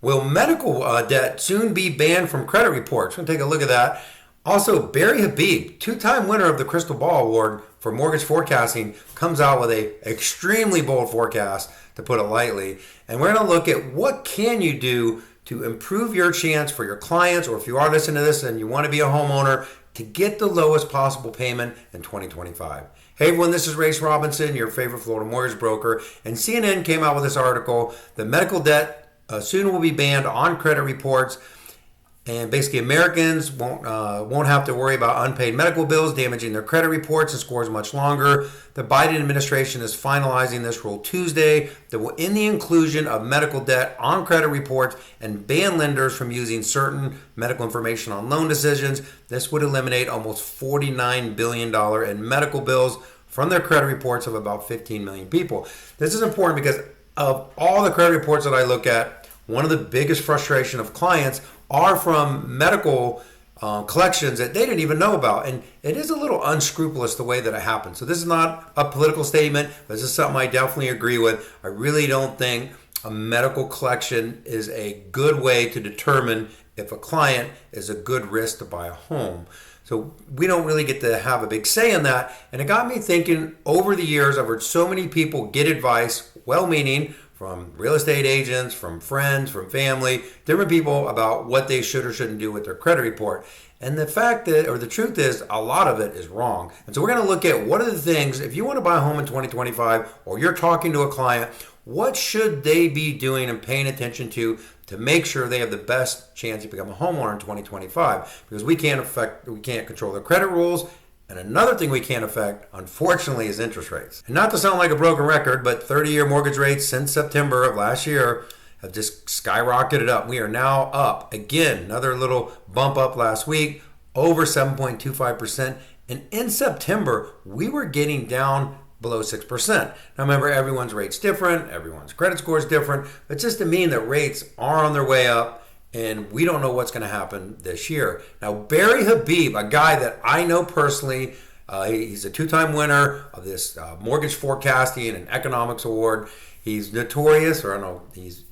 Will medical debt soon be banned from credit reports? We're going to take a look at that. Also, Barry Habib, two-time winner of the Crystal Ball Award for mortgage forecasting, comes out with a extremely bold forecast, to put it lightly. And we're going to look at what can you do to improve your chance for your clients, or if you are listening to this and you want to be a homeowner, to get the lowest possible payment in 2025. Hey everyone, this is Rayce Robinson, your favorite Florida mortgage broker. And CNN came out with this article, the medical debt soon will be banned on credit reports. And basically Americans won't have to worry about unpaid medical bills damaging their credit reports and scores much longer. The Biden administration is finalizing this rule Tuesday that will end the inclusion of medical debt on credit reports and ban lenders from using certain medical information on loan decisions. This would eliminate almost $49 billion in medical bills from their credit reports of about 15 million people. This is important because of all the credit reports that I look at, one of the biggest frustration of clients are from medical collections that they didn't even know about. And it is a little unscrupulous the way that it happens. So this is not a political statement. This is something I definitely agree with. I really don't think a medical collection is a good way to determine if a client is a good risk to buy a home. So we don't really get to have a big say in that. And it got me thinking, over the years, I've heard so many people get advice, well-meaning, from real estate agents, from friends, from family, different people, about what they should or shouldn't do with their credit report. And the fact that, or the truth is, a lot of it is wrong. And so we're going to look at what are the things, if you want to buy a home in 2025, or you're talking to a client, what should they be doing and paying attention to make sure they have the best chance to become a homeowner in 2025? Because we can't control their credit rules. And another thing we can't affect, unfortunately, is interest rates. And not to sound like a broken record, but 30-year mortgage rates since September of last year have just skyrocketed up. We are now up again, another little bump up last week, over 7.25%. And in September, we were getting down below 6%. Now remember, everyone's rate's different, everyone's credit score is different, but just to mean that rates are on their way up, and we don't know what's going to happen this year. Now, Barry Habib, a guy that I know personally, he's a two-time winner of this mortgage forecasting and economics award. He's notorious, or I don't know, he's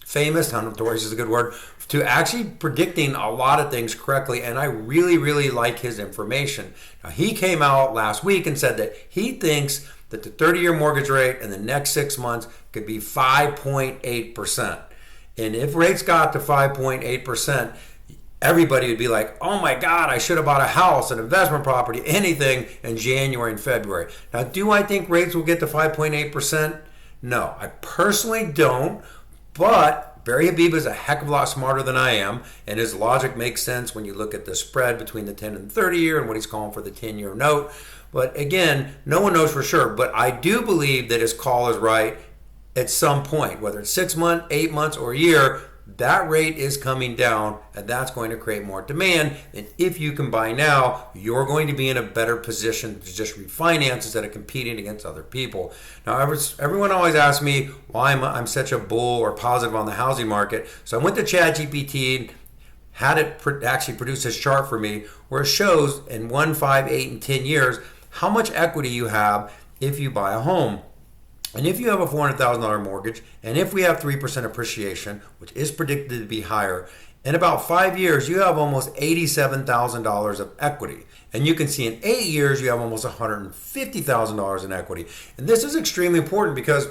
famous, notorious is a good word, to actually predicting a lot of things correctly, and I really, really like his information. Now, he came out last week and said that he thinks that the 30-year mortgage rate in the next 6 months could be 5.8%. And if rates got to 5.8%, everybody would be like, oh my God, I should have bought a house, an investment property, anything in January and February. Now, do I think rates will get to 5.8%? No, I personally don't. But Barry Habib is a heck of a lot smarter than I am, and his logic makes sense when you look at the spread between the 10 and 30 year and what he's calling for the 10-year note. But again, no one knows for sure. But I do believe that his call is right. At some point, whether it's 6 months, 8 months, or a year, that rate is coming down, and that's going to create more demand. And if you can buy now, you're going to be in a better position to just refinance instead of competing against other people. Now, everyone always asks me why I'm such a bull or positive on the housing market. So I went to ChatGPT and had it actually produce this chart for me where it shows in 1, 5, 8, and 10 years how much equity you have if you buy a home. And if you have a $400,000 mortgage, and if we have 3% appreciation, which is predicted to be higher, in about 5 years, you have almost $87,000 of equity. And you can see in 8 years, you have almost $150,000 in equity. And this is extremely important because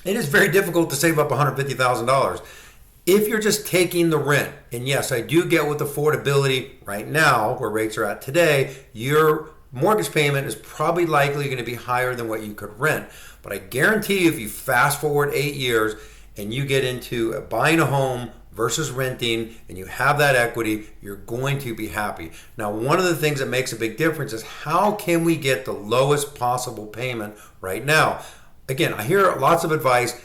it is very difficult to save up $150,000. If you're just taking the rent, and yes, I do get with affordability right now, where rates are at today, your mortgage payment is probably likely going to be higher than what you could rent. But I guarantee you, if you fast forward 8 years and you get into buying a home versus renting and you have that equity, you're going to be happy. Now, one of the things that makes a big difference is how can we get the lowest possible payment right now? Again, I hear lots of advice,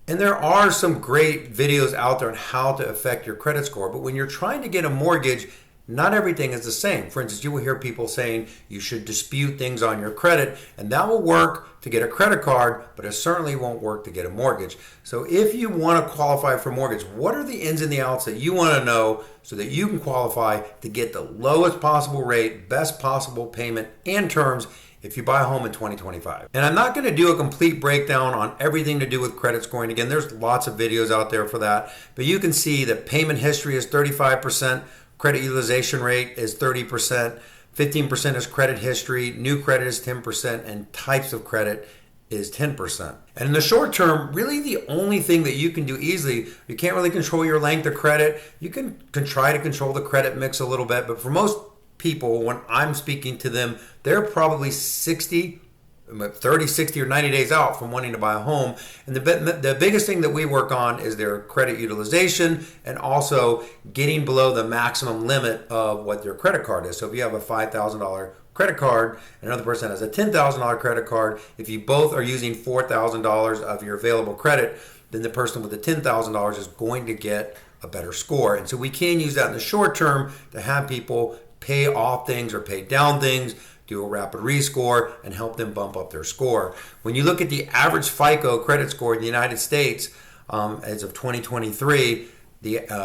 and there are some great videos out there on how to affect your credit score. But when you're trying to get a mortgage, not everything is the same. For instance, you will hear people saying you should dispute things on your credit, and that will work to get a credit card, but it certainly won't work to get a mortgage. So if you want to qualify for a mortgage, what are the ins and the outs that you want to know so that you can qualify to get the lowest possible rate, best possible payment and terms if you buy a home in 2025. And I'm not going to do a complete breakdown on everything to do with credit scoring. Again, there's lots of videos out there for that. But you can see that payment history is 35%, credit utilization rate is 30%, 15% is credit history, new credit is 10%, and types of credit is 10%. And in the short term, really the only thing that you can do easily, you can't really control your length of credit. You can try to control the credit mix a little bit, but for most people, when I'm speaking to them, they're probably 30, 60, or 90 days out from wanting to buy a home. And the biggest thing that we work on is their credit utilization and also getting below the maximum limit of what their credit card is. So if you have a $5,000 credit card and another person has a $10,000 credit card, if you both are using $4,000 of your available credit, then the person with the $10,000 is going to get a better score. And so we can use that in the short term to have people pay off things or pay down things, do a rapid rescore, and help them bump up their score. When you look at the average FICO credit score in the United States as of 2023,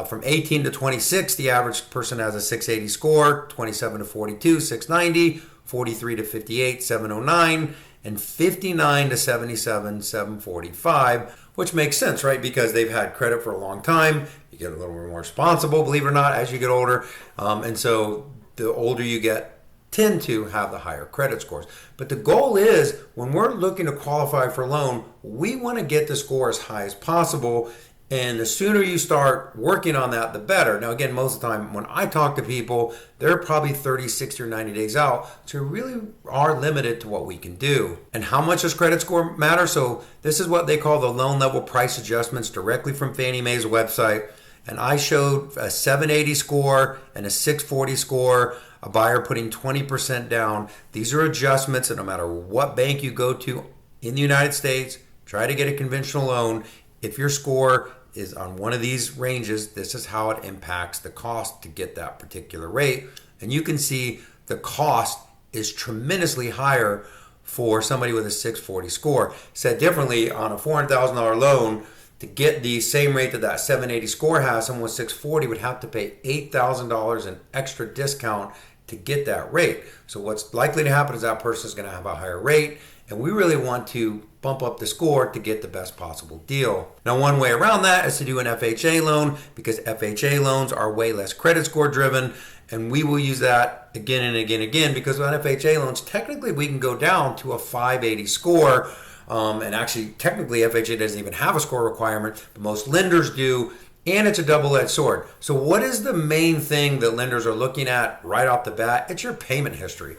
from 18 to 26, the average person has a 680 score, 27 to 42, 690, 43 to 58, 709, and 59 to 77, 745, which makes sense, right? Because they've had credit for a long time. You get a little more responsible, believe it or not, as you get older. And so the older you get, tend to have the higher credit scores. But the goal is, when we're looking to qualify for a loan, we want to get the score as high as possible. And the sooner you start working on that, the better. Now, again, most of the time when I talk to people, they're probably 30, 60, or 90 days out. So we really are limited to what we can do. And how much does credit score matter? So this is what they call the loan level price adjustments directly from Fannie Mae's website. And I showed a 780 score and a 640 score, a buyer putting 20% down. These are adjustments that no matter what bank you go to in the United States, try to get a conventional loan. If your score is on one of these ranges, this is how it impacts the cost to get that particular rate. And you can see the cost is tremendously higher for somebody with a 640 score. Said differently, on a $400,000 loan, to get the same rate that that 780 score has, someone with 640 would have to pay $8,000 in extra discount to get that rate. So what's likely to happen is that person is going to have a higher rate, and we really want to bump up the score to get the best possible deal. Now, one way around that is to do an FHA loan, because FHA loans are way less credit score driven, and we will use that again and again and again, because on FHA loans, technically we can go down to a 580 score. And actually, technically, FHA doesn't even have a score requirement, but most lenders do, and it's a double-edged sword. So what is the main thing that lenders are looking at right off the bat? It's your payment history.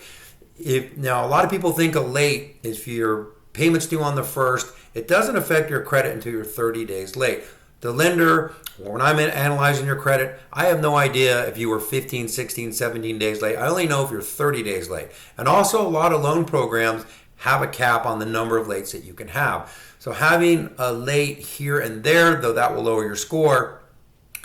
Now, a lot of people think a late, if your payment's due on the 1st, it doesn't affect your credit until you're 30 days late. The lender, when I'm analyzing your credit, I have no idea if you were 15, 16, 17 days late. I only know if you're 30 days late. And also, a lot of loan programs have a cap on the number of lates that you can have. So having a late here and there, though that will lower your score,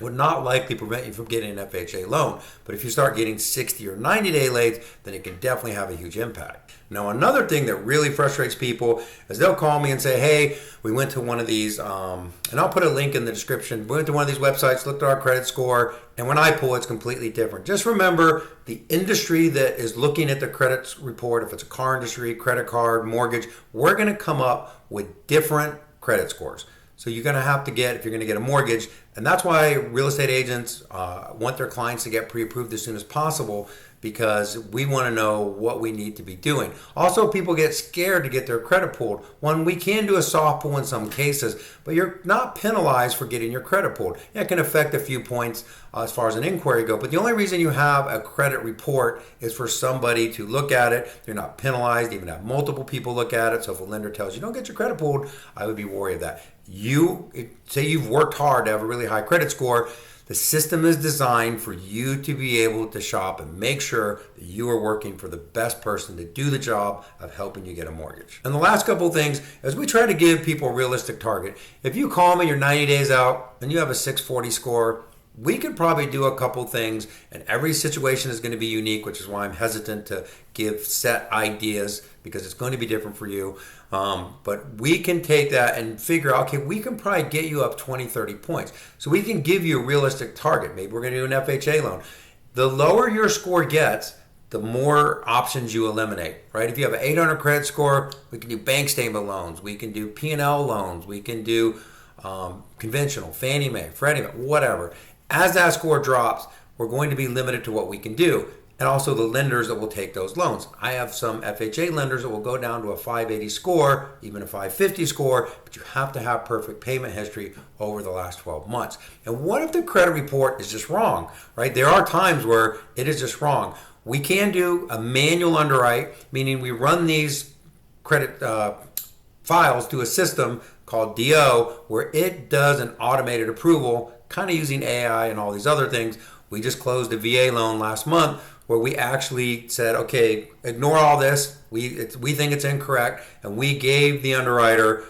would not likely prevent you from getting an FHA loan. But if you start getting 60 or 90 day late, then it can definitely have a huge impact. Now, another thing that really frustrates people is they'll call me and say, hey, we went to one of these, and I'll put a link in the description. We went to one of these websites, looked at our credit score, and when I pull, it's completely different. Just remember, the industry that is looking at the credit report, if it's a car industry, credit card, mortgage, we're going to come up with different credit scores. So you're going to have to get, if you're going to get a mortgage, and that's why real estate agents want their clients to get pre-approved as soon as possible, because we want to know what we need to be doing. Also, people get scared to get their credit pulled. One, we can do a soft pull in some cases, but you're not penalized for getting your credit pulled. Yeah, it can affect a few points as far as an inquiry go, but the only reason you have a credit report is for somebody to look at it. You're not penalized, even have multiple people look at it. So if a lender tells you don't get your credit pulled, I would be worried of that. Say you've worked hard to have a really high credit score. The system is designed for you to be able to shop and make sure that you are working for the best person to do the job of helping you get a mortgage. And the last couple of things is we try to give people a realistic target. If you call me, you're 90 days out, and you have a 640 score, we could probably do a couple things, and every situation is going to be unique, which is why I'm hesitant to give set ideas, because it's going to be different for you. But we can take that and figure out, okay, we can probably get you up 20, 30 points. So we can give you a realistic target. Maybe we're going to do an FHA loan. The lower your score gets, the more options you eliminate, right? If you have an 800 credit score, we can do bank statement loans, we can do P&L loans, we can do conventional, Fannie Mae, Freddie Mae, whatever. As that score drops, we're going to be limited to what we can do, and also the lenders that will take those loans. I have some FHA lenders that will go down to a 580 score, even a 550 score, but you have to have perfect payment history over the last 12 months. And what if the credit report is just wrong, right? There are times where it is just wrong. We can do a manual underwrite, meaning we run these credit files through a system called DO, where it does an automated approval, kind of using AI and all these other things. We just closed a VA loan last month where we actually said, okay, ignore all this. We think it's incorrect, and we gave the underwriter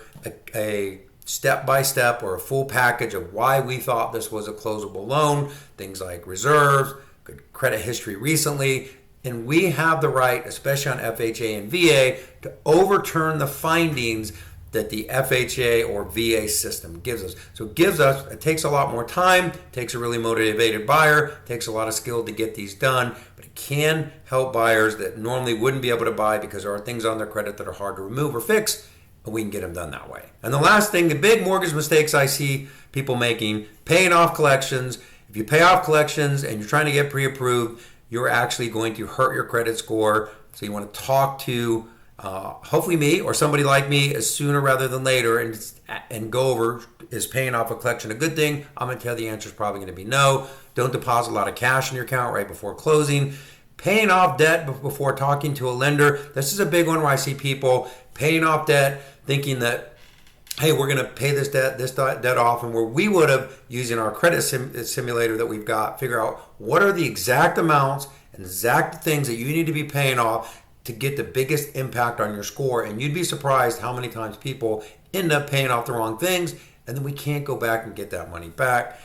a step-by-step or a full package of why we thought this was a closable loan, things like reserves, good credit history recently, and we have the right, especially on FHA and VA, to overturn the findings that the FHA or VA system gives us. So it takes a lot more time, takes a really motivated buyer, takes a lot of skill to get these done, but it can help buyers that normally wouldn't be able to buy because there are things on their credit that are hard to remove or fix, and we can get them done that way. And the last thing, the big mortgage mistakes I see people making, paying off collections. If you pay off collections and you're trying to get pre-approved, you're actually going to hurt your credit score. So you want to talk to hopefully me or somebody like me as sooner rather than later and go over, is paying off a collection a good thing? I'm going to tell you the answer is probably going to be no. Don't deposit a lot of cash in your account right before closing. Paying off debt before talking to a lender. This is a big one where I see people paying off debt thinking that, hey, we're going to pay this debt off, and where we would have, using our credit simulator that we've got, figure out what are the exact amounts and exact things that you need to be paying off to get the biggest impact on your score. And you'd be surprised how many times people end up paying off the wrong things, and then we can't go back and get that money back.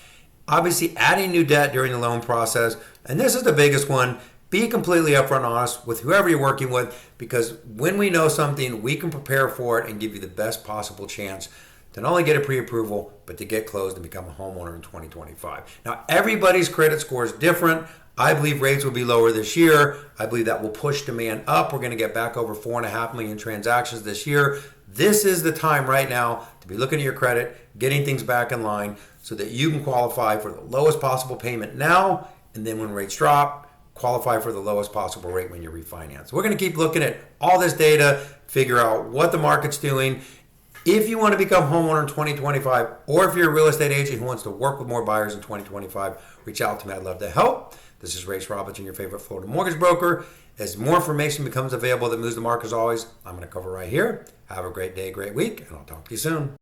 Obviously, adding new debt during the loan process, and this is the biggest one. Be completely upfront and honest with whoever you're working with, because when we know something, we can prepare for it and give you the best possible chance to not only get a pre-approval, but to get closed and become a homeowner in 2025. Now, everybody's credit score is different. I believe rates will be lower this year. I believe that will push demand up. We're going to get back over 4.5 million transactions this year. This is the time right now to be looking at your credit, getting things back in line so that you can qualify for the lowest possible payment now, and then when rates drop, qualify for the lowest possible rate when you refinance. We're going to keep looking at all this data, figure out what the market's doing. If you want to become a homeowner in 2025, or if you're a real estate agent who wants to work with more buyers in 2025, reach out to me. I'd love to help. This is Rayce Robinson, your favorite Florida mortgage broker. As more information becomes available that moves the market, as always, I'm going to cover right here. Have a great day, great week, and I'll talk to you soon.